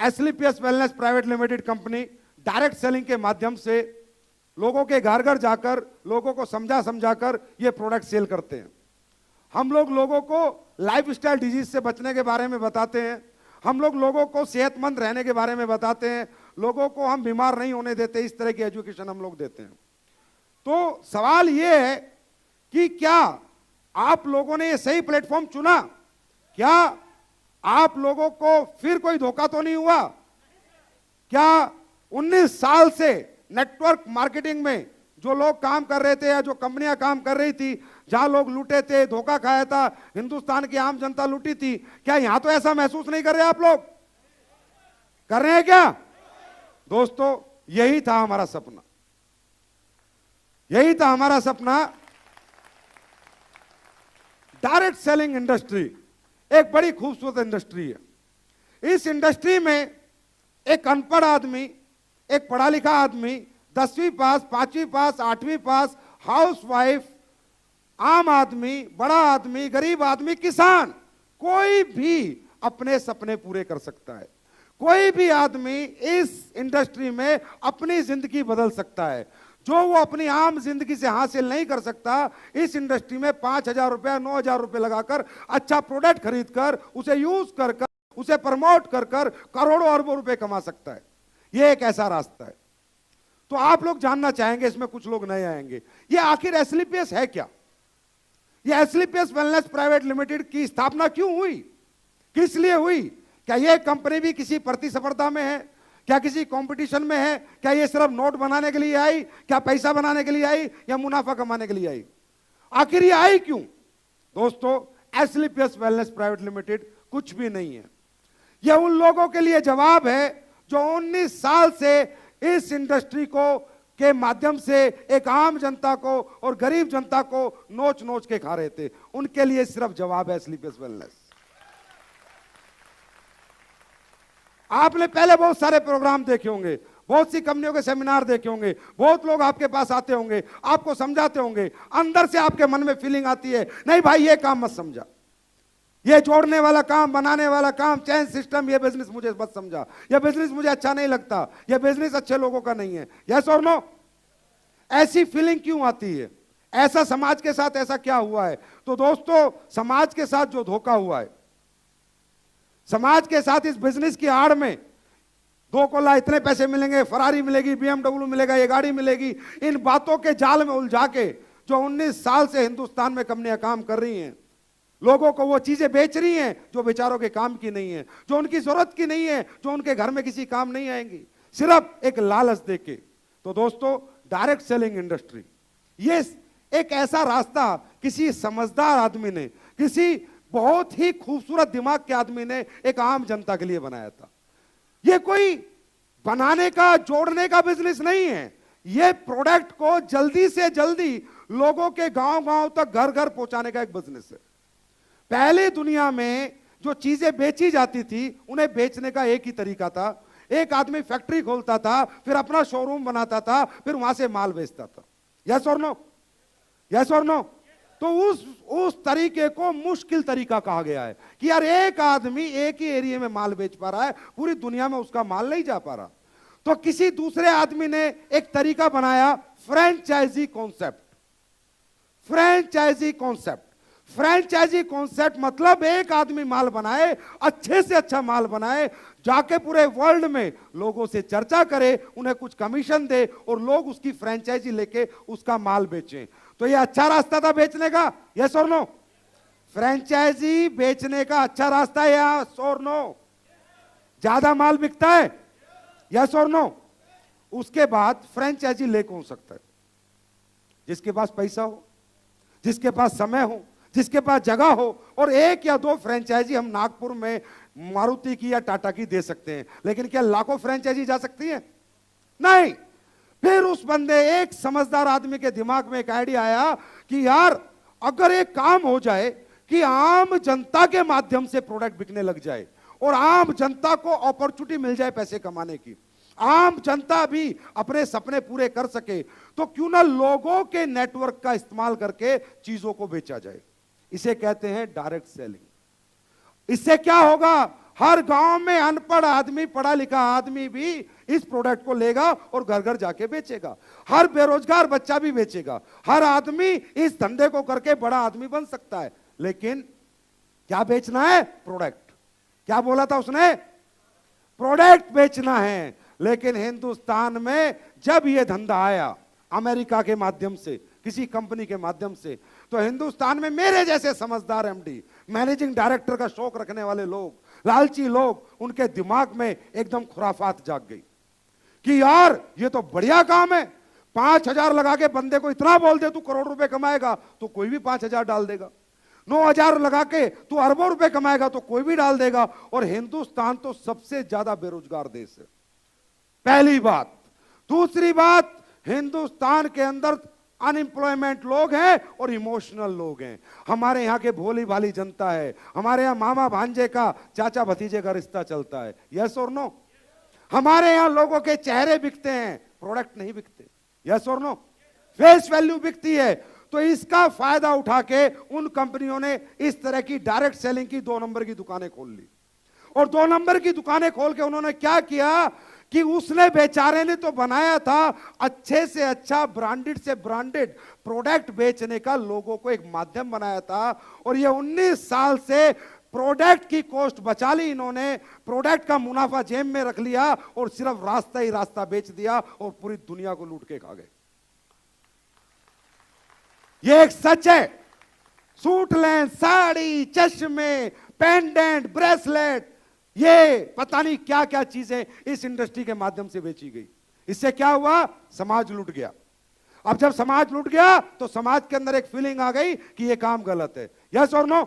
एसलीपीएस wellness private limited company direct selling के माध्यम से लोगों के घर घर जाकर लोगों को समझा समझाकर ये प्रोडक्ट सेल करते हैं। हम लोग लोगों को लाइफस्टाइल डिजीज से बचने के बारे में बताते हैं, हम लोग लोगों को सेहतमंद रहने के बारे में बताते हैं, लोगों को हम बीमार नहीं होने देते, इस तरह की एजुकेशन हम लोग देते हैं। तो सवाल ये है कि क्या आप लोगों ने ये सही प्लेटफॉर्म चुना? क्या आप लोगों को फिर कोई धोखा तो नहीं हुआ? क्या 19 साल से नेटवर्क मार्केटिंग में जो लोग काम कर रहे थे या जो कंपनियां काम कर रही थी, जहां लोग लूटे थे, धोखा खाया था, हिंदुस्तान की आम जनता लूटी थी, क्या यहां तो ऐसा महसूस नहीं कर रहे? आप लोग कर रहे हैं क्या? दोस्तों, यही था हमारा सपना, यही था हमारा सपना। डायरेक्ट सेलिंग इंडस्ट्री एक बड़ी खूबसूरत इंडस्ट्री है। इस इंडस्ट्री में एक अनपढ़ आदमी, एक पढ़ा लिखा आदमी, 10वीं पास, 5वीं पास, 8वीं पास, हाउसवाइफ, आम आदमी, बड़ा आदमी, गरीब आदमी, किसान, कोई भी अपने सपने पूरे कर सकता है। कोई भी आदमी इस इंडस्ट्री में अपनी जिंदगी बदल सकता है। जो वो अपनी आम जिंदगी से हासिल नहीं कर सकता, इस इंडस्ट्री में 5,000 रुपया, 9,000 रुपये लगाकर अच्छा प्रोडक्ट खरीदकर उसे यूज कर उसे प्रमोट कर करोड़ों अरबों रुपए कमा सकता है। यह एक ऐसा रास्ता है। तो आप लोग जानना चाहेंगे, इसमें कुछ लोग नए आएंगे, ये आखिर एसलीपीएस है क्या? ये एसलीपीएस वेलनेस प्राइवेट लिमिटेड की स्थापना क्यों हुई, किस लिए हुई? क्या यह कंपनी भी किसी प्रतिस्पर्धा में है? क्या किसी कंपटीशन में है? क्या ये सिर्फ नोट बनाने के लिए आई? क्या पैसा बनाने के लिए आई या मुनाफा कमाने के लिए आई? आखिर ये आई क्यों? दोस्तों, एसलीपीएस वेलनेस प्राइवेट लिमिटेड कुछ भी नहीं है। यह उन लोगों के लिए जवाब है जो 19 साल से इस इंडस्ट्री को के माध्यम से एक आम जनता को और गरीब जनता को नोच नोच के खा रहे थे। उनके लिए सिर्फ जवाब है एसलीपीएस वेलनेस। आपने पहले बहुत सारे प्रोग्राम देखे होंगे, बहुत सी कंपनियों के सेमिनार देखे होंगे, बहुत लोग आपके पास आते होंगे, आपको समझाते होंगे, अंदर से आपके मन में फीलिंग आती है, नहीं भाई ये काम मत समझा, ये जोड़ने वाला काम, बनाने वाला काम, चेन सिस्टम, ये बिजनेस मुझे मत समझा, ये बिजनेस मुझे अच्छा नहीं लगता, ये बिजनेस अच्छे लोगों का नहीं है। यस और नो? ऐसी फीलिंग क्यों आती है? ऐसा समाज के साथ ऐसा क्या हुआ है? तो दोस्तों, समाज के साथ जो धोखा हुआ है, समाज के साथ इस बिजनेस की आड़ में 2 कोला इतने पैसे मिलेंगे, फरारी मिलेगी, बीएमडब्ल्यू मिलेगा, ये गाड़ी मिलेगी, इन बातों के जाल में उलझा के जो 19 साल से हिंदुस्तान में कंपनियां काम कर रही हैं, लोगों को वो चीजें बेच रही हैं जो बेचारों के काम की नहीं है, जो उनकी जरूरत की नहीं है, जो उनके घर में किसी काम नहीं आएंगी, सिर्फ एक लालच देके। तो दोस्तों, डायरेक्ट सेलिंग इंडस्ट्री ये एक ऐसा रास्ता किसी समझदार आदमी ने, किसी बहुत ही खूबसूरत दिमाग के आदमी ने एक आम जनता के लिए बनाया था। यह कोई बनाने का, जोड़ने का बिजनेस नहीं है, यह प्रोडक्ट को जल्दी से जल्दी लोगों के गांव-गांव तक, घर घर पहुंचाने का एक बिजनेस है। पहले दुनिया में जो चीजें बेची जाती थी, उन्हें बेचने का एक ही तरीका था, एक आदमी फैक्ट्री खोलता था, फिर अपना शोरूम बनाता था, फिर वहां से माल बेचता था। यस और नो? यस और नो? तो उस तरीके को मुश्किल तरीका कहा गया है कि यार एक आदमी एक ही एरिया में माल बेच पा रहा है, पूरी दुनिया में उसका माल नहीं जा पा रहा। तो किसी दूसरे आदमी ने एक तरीका बनाया, franchisee concept. Franchisee concept, franchisee concept मतलब एक आदमी माल बनाए, अच्छे से अच्छा माल बनाए, जाके पूरे वर्ल्ड में लोगों से चर्चा करे, उन्हें कुछ कमीशन दे और लोग उसकी फ्रेंचाइजी लेके उसका माल बेचें। तो ये अच्छा रास्ता था बेचने का? यस और नो? फ्रेंचाइजी बेचने का अच्छा रास्ता है यस और नो? ज्यादा माल बिकता है? यस और नो? उसके बाद फ्रेंचाइजी ले कौन सकता है? जिसके पास पैसा हो, जिसके पास समय हो, जिसके पास जगह हो, और 1 या 2 फ्रेंचाइजी हम नागपुर में मारुति की या टाटा की दे सकते हैं, लेकिन क्या लाखों फ्रेंचाइजी जा सकती है? नहीं। फिर उस बंदे, एक समझदार आदमी के दिमाग में एक आइडिया आया कि यार अगर एक काम हो जाए कि आम जनता के माध्यम से प्रोडक्ट बिकने लग जाए और आम जनता को अपॉर्चुनिटी मिल जाए पैसे कमाने की, आम जनता भी अपने सपने पूरे कर सके, तो क्यों ना लोगों के नेटवर्क का इस्तेमाल करके चीजों को बेचा जाए। इसे कहते हैं डायरेक्ट सेलिंग। इससे क्या होगा? हर गांव में अनपढ़ आदमी, पढ़ा लिखा आदमी भी इस प्रोडक्ट को लेगा और घर घर जाके बेचेगा। हर बेरोजगार बच्चा भी बेचेगा। हर आदमी इस धंधे को करके बड़ा आदमी बन सकता है। लेकिन क्या बेचना है? प्रोडक्ट। क्या बोला था उसने? प्रोडक्ट बेचना है। लेकिन हिंदुस्तान में जब यह धंधा आया अमेरिका के माध्यम से, किसी कंपनी के माध्यम से, तो हिंदुस्तान में मेरे जैसे समझदार एमडी, मैनेजिंग डायरेक्टर का शौक रखने वाले लोग, लालची लोग, उनके दिमाग में एकदम खुराफात जाग गई कि यार ये तो बढ़िया काम है। 5,000 लगा के बंदे को इतना बोल दे तू करोड़ रुपए कमाएगा तो कोई भी 5,000 डाल देगा। 9,000 लगा के तू अरबों रुपए कमाएगा तो कोई भी डाल देगा। और हिंदुस्तान तो सबसे ज्यादा बेरोजगार देश है, पहली बात। दूसरी बात, हिंदुस्तान के अंदर अनएम्प्लॉयमेंट लोग हैं और इमोशनल लोग हैं। हमारे यहाँ के भोली भाली जनता है। हमारे यहाँ मामा भांजे का, चाचा भतीजे का रिश्ता चलता है। यस और नो? हमारे यहाँ लोगों के चेहरे बिकते हैं, प्रोडक्ट नहीं बिकते। यस और नो? फेस वैल्यू बिकती है। तो इसका फायदा उठा के उन कंपनियों ने इस तरह की डायरेक्ट सेलिंग की 2 नंबर की दुकानें खोल ली। और 2 नंबर की दुकानें खोल के उन्होंने क्या किया कि उसने बेचारे ने तो बनाया था अच्छे से अच्छा, ब्रांडेड से ब्रांडेड प्रोडक्ट बेचने का, लोगों को एक माध्यम बनाया था। और ये 19 साल से प्रोडक्ट की कॉस्ट बचा ली इन्होंने, प्रोडक्ट का मुनाफा जेब में रख लिया और सिर्फ रास्ता ही रास्ता बेच दिया और पूरी दुनिया को लूट के खा गए। ये एक सच है। सूट लें, साड़ी, चश्मे, पेंडेंट, ब्रेसलेट, ये पता नहीं क्या क्या चीजें इस इंडस्ट्री के माध्यम से बेची गई। इससे क्या हुआ? समाज लूट गया। अब जब समाज लूट गया तो समाज के अंदर एक फीलिंग आ गई कि ये काम गलत है। यस और नो?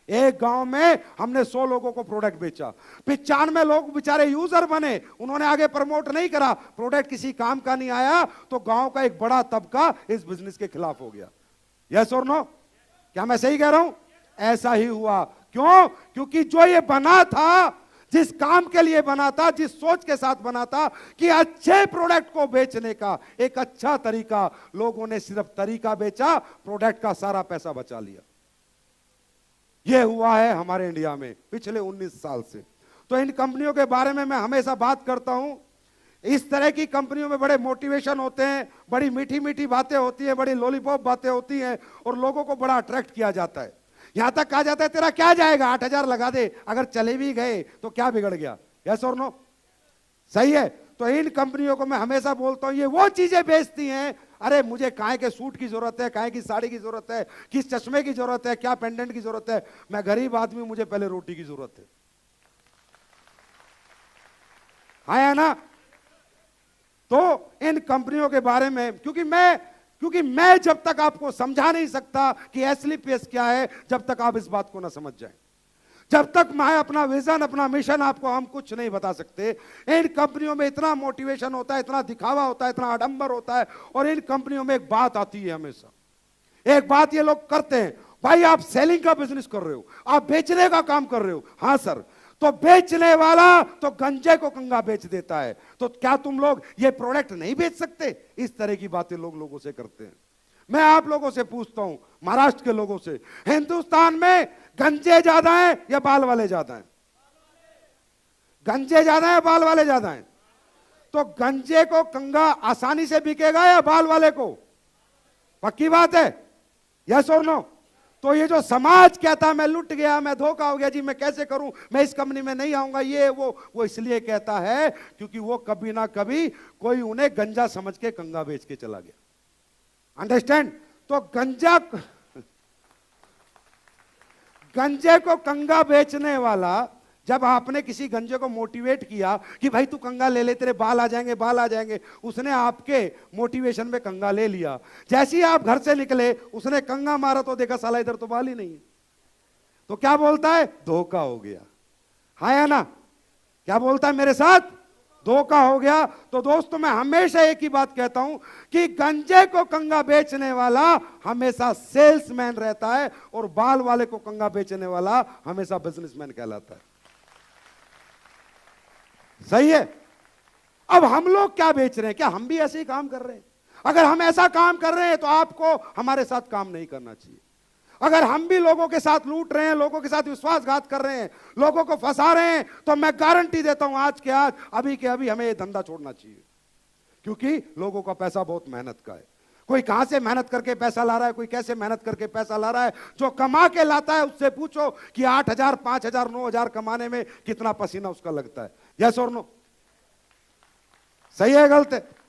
एक गांव में हमने 100 लोगों को प्रोडक्ट बेचा, 95 लोग बेचारे यूजर बने, उन्होंने आगे प्रमोट नहीं करा, प्रोडक्ट किसी काम का नहीं आया, तो गांव का एक बड़ा तबका इस बिजनेस के खिलाफ हो गया। यस और नो? क्या मैं सही कह रहा हूं? ऐसा ही हुआ। क्यों? क्योंकि जो ये बना था, जिस काम के लिए बना था, जिस सोच के साथ बना था कि अच्छे प्रोडक्ट को बेचने का एक अच्छा तरीका, लोगों ने सिर्फ तरीका बेचा, प्रोडक्ट का सारा पैसा बचा लिया। यह हुआ है हमारे इंडिया में पिछले 19 साल से। तो इन कंपनियों के बारे में मैं हमेशा बात करता हूं। इस तरह की कंपनियों में बड़े मोटिवेशन होते हैं, बड़ी मीठी मीठी बातें होती हैं, बड़ी लॉलीपॉप बातें होती हैं और लोगों को बड़ा अट्रैक्ट किया जाता है। यहां तक कहा जाता है तेरा क्या जाएगा, 8,000 लगा दे, अगर चले भी गए तो क्या बिगड़ गया। यस और नो? सही है। तो इन कंपनियों को मैं हमेशा बोलता हूं, ये वो चीजें बेचती हैं, अरे मुझे काहे के सूट की जरूरत है, काहे की साड़ी की जरूरत है, किस चश्मे की जरूरत है, क्या पेंडेंट की जरूरत है, मैं गरीब आदमी, मुझे पहले रोटी की जरूरत है। है ना? तो इन कंपनियों के बारे में क्योंकि मैं जब तक आपको समझा नहीं सकता कि एसलीपीएस क्या है, जब तक आप इस बात को ना समझ जाएं, जब तक मैं अपना विजन, अपना मिशन आपको हम कुछ नहीं बता सकते। इन कंपनियों में इतना मोटिवेशन होता है, इतना दिखावा होता है, इतना आडंबर होता है। और इन कंपनियों में एक बात आती है हमेशा, एक बात ये लोग करते हैं, भाई आप सेलिंग का बिजनेस कर रहे हो, आप बेचने का काम कर रहे हो। हाँ सर, तो बेचने वाला तो गंजे को कंगा बेच देता है, तो क्या तुम लोग ये प्रोडक्ट नहीं बेच सकते? इस तरह की बातें लोग लोगों से करते हैं। मैं आप लोगों से पूछता हूं, महाराष्ट्र के लोगों से, हिंदुस्तान में गंजे ज्यादा हैं या बाल वाले ज्यादा हैं? गंजे ज्यादा हैं, बाल वाले ज्यादा हैं? तो गंजे को कंगा आसानी से बिकेगा या बाल वाले को? पक्की बात है? यस और नो? तो ये जो समाज कहता है मैं लुट गया, मैं धोखा हो गया जी, मैं कैसे करूं, मैं इस कंपनी में नहीं आऊंगा, ये वो इसलिए कहता है क्योंकि वो कभी ना कभी कोई उन्हें गंजा समझ के कंगा बेच के चला गया। अंडरस्टैंड? तो गंजे को कंगा बेचने वाला, जब आपने किसी गंजे को मोटिवेट किया कि भाई तू कंगा ले ले, तेरे बाल आ जाएंगे, बाल आ जाएंगे, उसने आपके मोटिवेशन में कंगा ले लिया। जैसे ही आप घर से निकले, उसने कंगा मारा तो देखा साला इधर तो बाल ही नहीं है, तो क्या बोलता है? धोखा हो गया। हाँ या ना? क्या बोलता है मेरे साथ? धोखा हो गया। तो दोस्तों मैं हमेशा एक ही बात कहता हूं कि गंजे को कंगा बेचने वाला हमेशा सेल्समैन रहता है और बाल वाले को कंगा बेचने वाला हमेशा बिजनेसमैन कहलाता है। सही है? अब हम लोग क्या बेच रहे हैं? क्या हम भी ऐसे ही काम कर रहे हैं? अगर हम ऐसा काम कर रहे हैं तो आपको हमारे साथ काम नहीं करना चाहिए। अगर हम भी लोगों के साथ लूट रहे हैं, लोगों के साथ विश्वासघात कर रहे हैं, लोगों को फंसा रहे हैं, तो मैं गारंटी देता हूं आज के आज, अभी के अभी हमें यह धंधा छोड़ना चाहिए। क्योंकि लोगों का पैसा बहुत मेहनत का है। कोई कहां से मेहनत करके पैसा ला रहा है, कोई कैसे मेहनत करके पैसा ला रहा है। जो कमा के लाता है उससे पूछो कि 8,000, 5,000, 9,000 कमाने में कितना पसीना उसका लगता है। यस और नो? सही है गलत है?